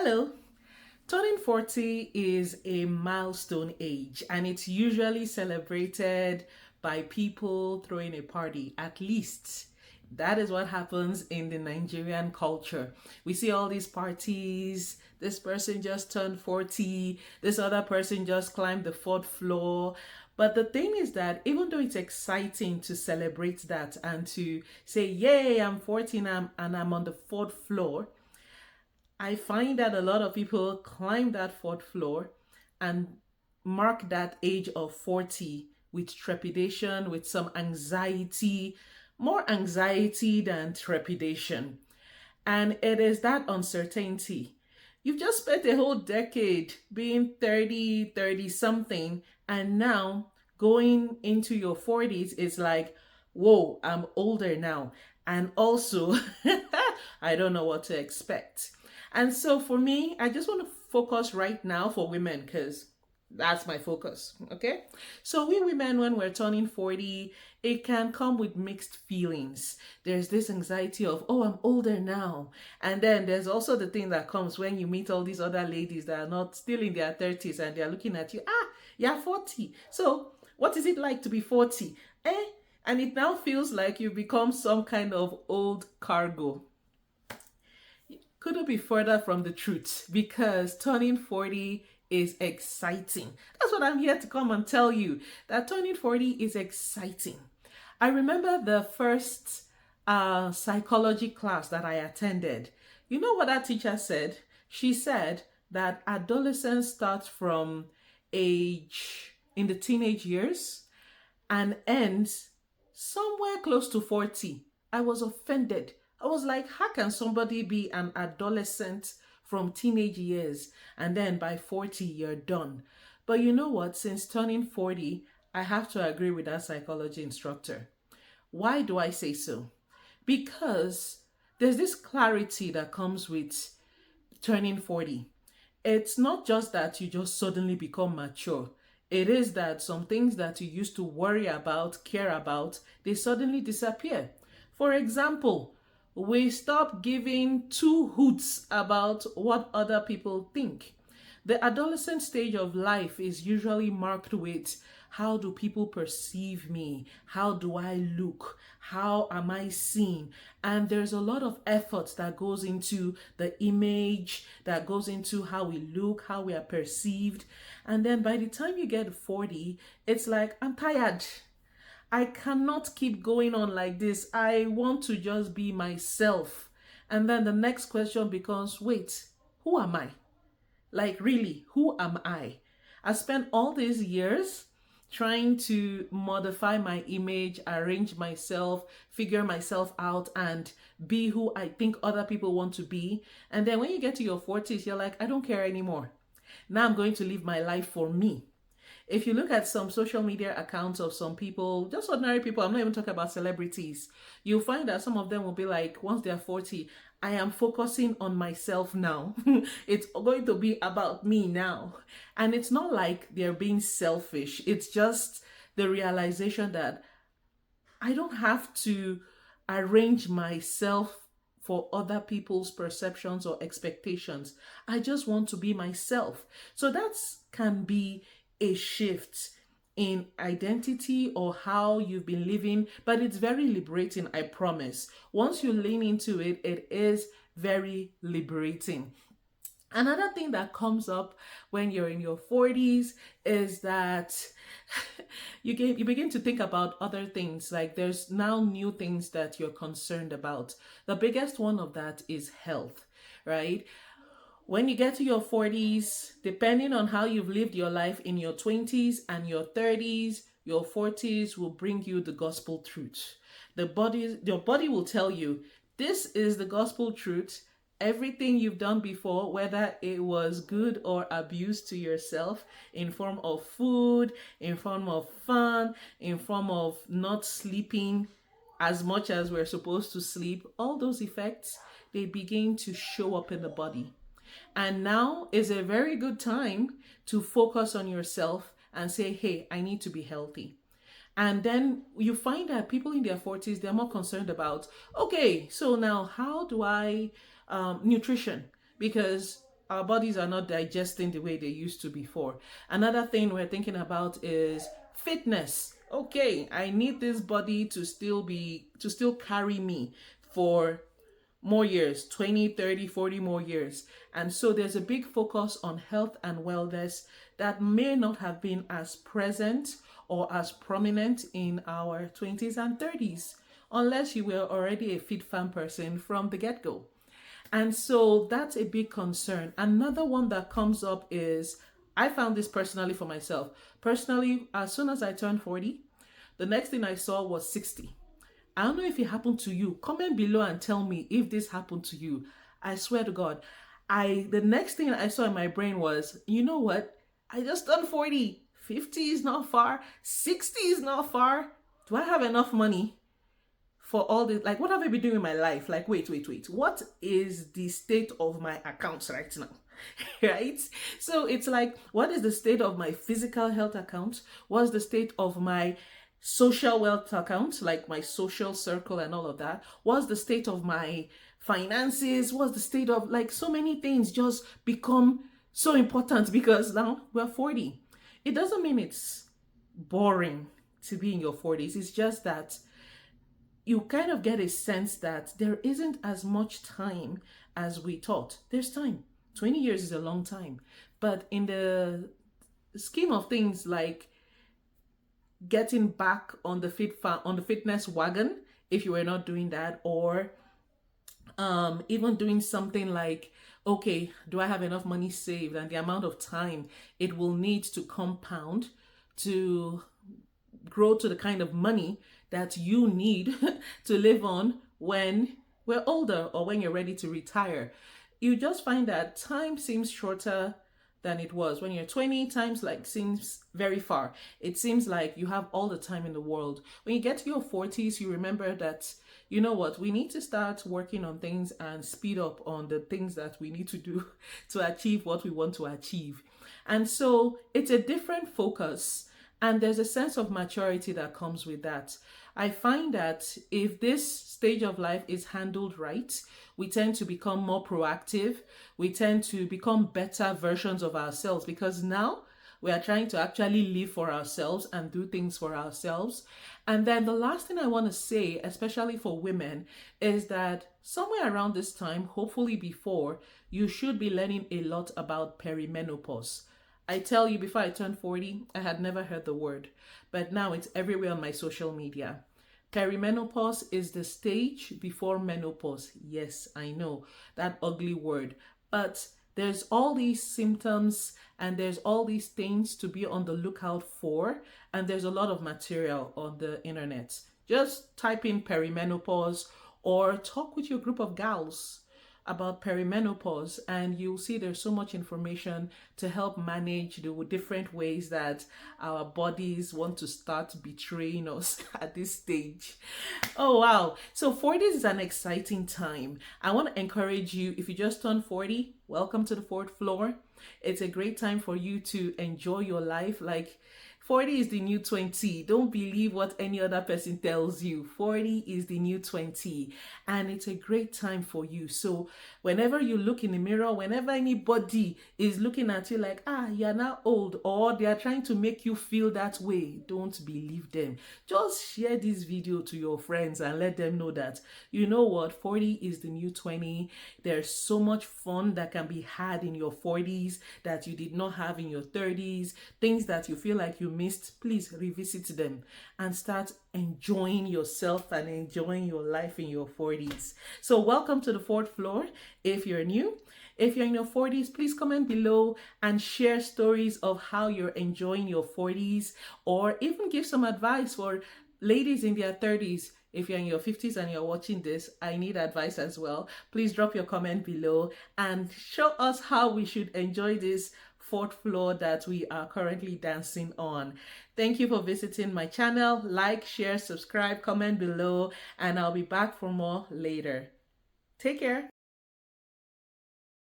Hello. Turning 40 is a milestone age and it's usually celebrated by people throwing a party. At least that is what happens in the Nigerian culture. We see all these parties. This person just turned 40, this other person just climbed the fourth floor. But the thing is that even though it's exciting to celebrate that and to say, Yay, I'm 14 and I'm on the fourth floor, I find that a lot of people climb that fourth floor and mark that age of 40 with trepidation, with some anxiety, more anxiety than trepidation. And it is that uncertainty. You've just spent a whole decade being 30, 30 something, and now going into your 40s is like, whoa, I'm older now. And also, I don't know what to expect. And so for me, I just want to focus right now for women because that's my focus. Okay. So we women, when we're turning 40, it can come with mixed feelings. There's this anxiety of, oh, I'm older now. And then there's also the thing that comes when you meet all these other ladies that are not still in their 30s and they're looking at you, you're 40. So what is it like to be 40? And it now feels like you've become some kind of old cargo. Couldn't be further from the truth because turning 40 is exciting. That's what I'm here to come and tell you, that turning 40 is exciting. I remember the first psychology class that I attended. You know what that teacher said? She said that adolescence starts from age in the teenage years and ends somewhere close to 40. I was offended. I was like, how can somebody be an adolescent from teenage years and then by 40 you're done? But you know what? Since turning 40, I have to agree with that psychology instructor. Why do I say so? Because there's this clarity that comes with turning 40. It's not just that you just suddenly become mature. It is that some things that you used to worry about, care about, they suddenly disappear. For example, we stop giving two hoots about what other people think. The adolescent stage of life is usually marked with, how do people perceive me? How do I look? How am I seen? And there's a lot of effort that goes into the image, that goes into how we look, how we are perceived. And then by the time you get 40, it's like, I'm tired. I cannot keep going on like this. I want to just be myself. And then the next question becomes, wait, who am I? Like, really, who am I? I spent all these years trying to modify my image, arrange myself, figure myself out, and be who I think other people want to be. And then when you get to your 40s, you're like, I don't care anymore. Now I'm going to live my life for me. If you look at some social media accounts of some people, just ordinary people, I'm not even talking about celebrities, you'll find that some of them will be like, once they're 40, I am focusing on myself now. It's going to be about me now. And it's not like they're being selfish. It's just the realization that I don't have to arrange myself for other people's perceptions or expectations. I just want to be myself. So that can be a shift in identity or how you've been living, but it's very liberating, I promise. Once you lean into it, it is very liberating. Another thing that comes up when you're in your 40s is that you begin to think about other things. Like, there's now new things that you're concerned about. The biggest one of that is health, right? When you get to your 40s, depending on how you've lived your life in your 20s and your 30s, your 40s will bring you the gospel truth. Your body will tell you, this is the gospel truth. Everything you've done before, whether it was good or abuse to yourself in form of food, in form of fun, in form of not sleeping as much as we're supposed to sleep, all those effects, they begin to show up in the body. And now is a very good time to focus on yourself and say, hey, I need to be healthy. And then you find that people in their 40s, they're more concerned about, okay, so now how do I, nutrition? Because our bodies are not digesting the way they used to before. Another thing we're thinking about is fitness. Okay, I need this body to still carry me for more years, 20, 30, 40 more years. And so there's a big focus on health and wellness that may not have been as present or as prominent in our 20s and 30s, unless you were already a fit fam person from the get-go. And so that's a big concern. Another one that comes up is, I found this personally for myself. Personally, as soon as I turned 40, the next thing I saw was 60. I don't know if it happened to you. Comment below and tell me if this happened to you. I swear to God, the next thing I saw in my brain was, you know what? I just turned 40. 50 is not far. 60 is not far. Do I have enough money for all this? Like, what have I been doing in my life? Like, wait. What is the state of my accounts right now? Right? So it's like, what is the state of my physical health account? What's the state of my social wealth account, like my social circle and all of that? What's the state of my finances? What's the state of, like, so many things just become so important because now we're 40. It doesn't mean it's boring to be in your 40s. It's just that you kind of get a sense that there isn't as much time as we thought. There's time. 20 years is a long time. But in the scheme of things, like getting back on the fitness wagon, if you were not doing that, or even doing something like, okay, do I have enough money saved, and the amount of time it will need to compound to grow to the kind of money that you need to live on when we're older or when you're ready to retire. You just find that time seems shorter than it was. When you're 20, times like seems very far. It seems like you have all the time in the world. When you get to your 40s, you remember that, you know what, we need to start working on things and speed up on the things that we need to do to achieve what we want to achieve. And so it's a different focus, and there's a sense of maturity that comes with that. I find that if this stage of life is handled right, we tend to become more proactive. We tend to become better versions of ourselves because now we are trying to actually live for ourselves and do things for ourselves. And then the last thing I want to say, especially for women, is that somewhere around this time, hopefully before, you should be learning a lot about perimenopause. I tell you, before I turned 40, I had never heard the word, but now it's everywhere on my social media. Perimenopause is the stage before menopause. Yes, I know, that ugly word. But there's all these symptoms and there's all these things to be on the lookout for. And there's a lot of material on the internet. Just type in perimenopause or talk with your group of gals about perimenopause, and you'll see there's so much information to help manage the different ways that our bodies want to start betraying us at this stage. Oh wow, so 40s is an exciting time. I want to encourage you, if you just turned 40, welcome to the fourth floor. It's a great time for you to enjoy your life. Like, 40 is the new 20. Don't believe what any other person tells you. 40 is the new 20. And it's a great time for you. So whenever you look in the mirror, whenever anybody is looking at you like, you're now old, or they are trying to make you feel that way, don't believe them. Just share this video to your friends and let them know that, you know what, 40 is the new 20. There's so much fun that can be had in your 40s that you did not have in your 30s. Things that you feel like you missed, please revisit them and start enjoying yourself and enjoying your life in your 40s. So welcome to the fourth floor. If you're new, if you're in your 40s, please comment below and share stories of how you're enjoying your 40s, or even give some advice for ladies in their 30s. If you're in your 50s and you're watching this, I need advice as well. Please drop your comment below and show us how we should enjoy this fourth floor that we are currently dancing on. Thank you for visiting my channel. Like, share, subscribe, comment below, and I'll be back for more later. Take care.